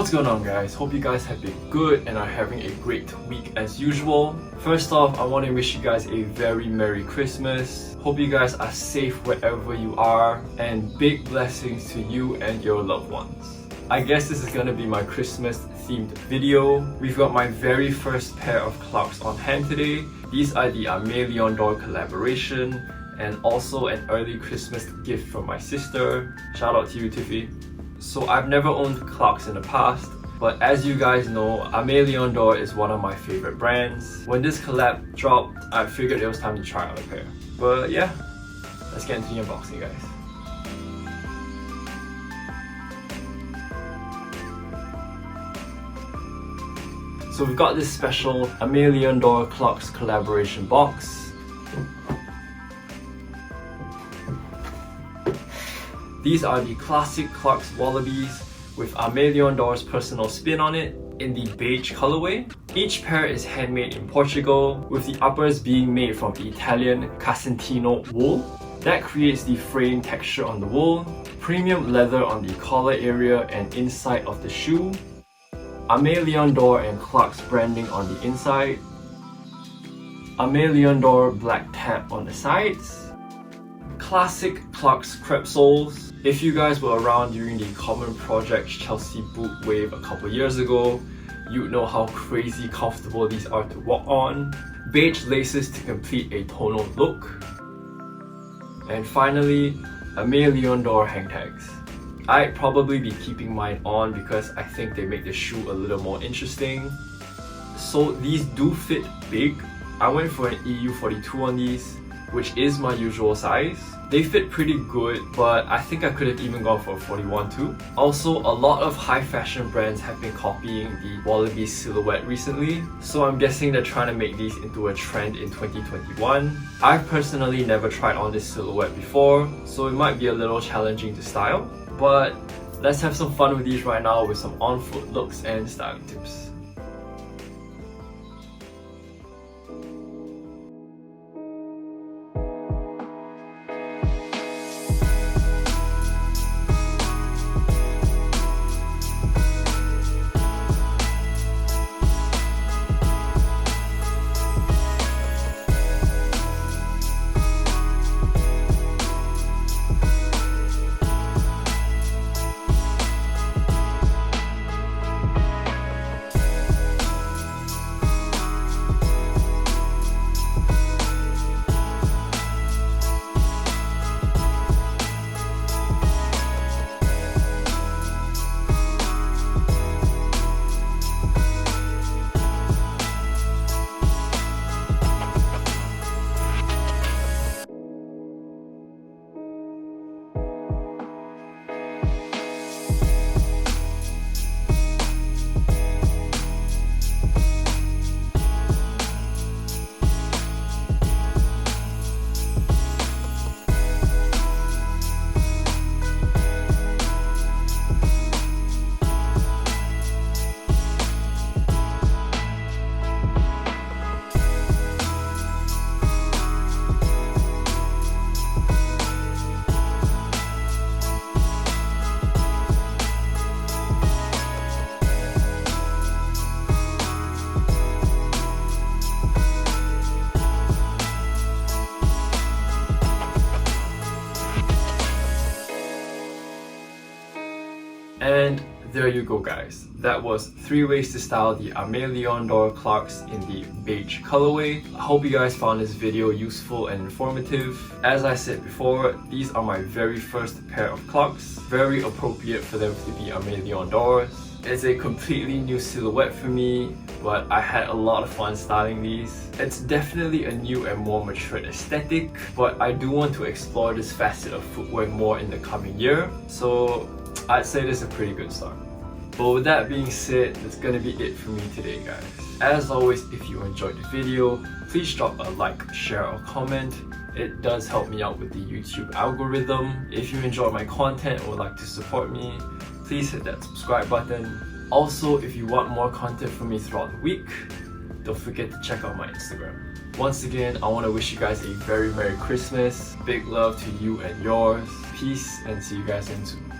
What's going on, guys? Hope you guys have been good and are having a great week as usual. First off, I want to wish you guys a very Merry Christmas. Hope you guys are safe wherever you are, and big blessings to you and your loved ones. I guess this is gonna be my Christmas themed video. We've got my very first pair of CLARKS on hand today. These are the Aime Leon Dore collaboration, and also an early Christmas gift from my sister. Shout out to you, Tiffy. So I've never owned CLARKS in the past, but as you guys know, Aime Leon Dore is one of my favorite brands. When this collab dropped, I figured it was time to try out a pair. But yeah, let's get into the unboxing, guys. So we've got this special Aime Leon Dore CLARKS collaboration box. These are the classic CLARKS wallabies with Aime Leon Dore's personal spin on it in the beige colorway. Each pair is handmade in Portugal, with the uppers being made from the Italian Casentino wool. That creates the fraying texture on the wool, premium leather on the collar area and inside of the shoe, Aime Leon Dore and CLARKS branding on the inside, Aime Leon Dore black tab on the sides, classic CLARKS crepe soles. If you guys were around during the Common Project Chelsea boot wave a couple years ago, you'd know how crazy comfortable these are to walk on. Beige laces to complete a tonal look. And finally, Aime Leon Dore hang tags. I'd probably be keeping mine on because I think they make the shoe a little more interesting. So these do fit big. I went for an EU42 on these, which is my usual size. They fit pretty good, but I think I could have even gone for a 41 too. Also, a lot of high fashion brands have been copying the wallaby silhouette recently, so I'm guessing they're trying to make these into a trend in 2021. I've personally never tried on this silhouette before, so it might be a little challenging to style, but let's have some fun with these right now with some on-foot looks and styling tips. And there you go, guys. That was 3 ways to style the Aime Leon Dore CLARKS in the beige colorway. I hope you guys found this video useful and informative. As I said before, these are my very first pair of CLARKS. Very appropriate for them to be Aime Leon Dore's. It's a completely new silhouette for me, but I had a lot of fun styling these. It's definitely a new and more matured aesthetic, but I do want to explore this facet of footwear more in the coming year, so I'd say this is a pretty good start. But with that being said, that's gonna be it for me today, guys. As always, if you enjoyed the video, please drop a like, share or comment. It does help me out with the YouTube algorithm. If you enjoy my content or would like to support me, please hit that subscribe button. Also, if you want more content from me throughout the week, don't forget to check out my Instagram. Once again, I want to wish you guys a very Merry Christmas. Big love to you and yours. Peace, and see you guys soon.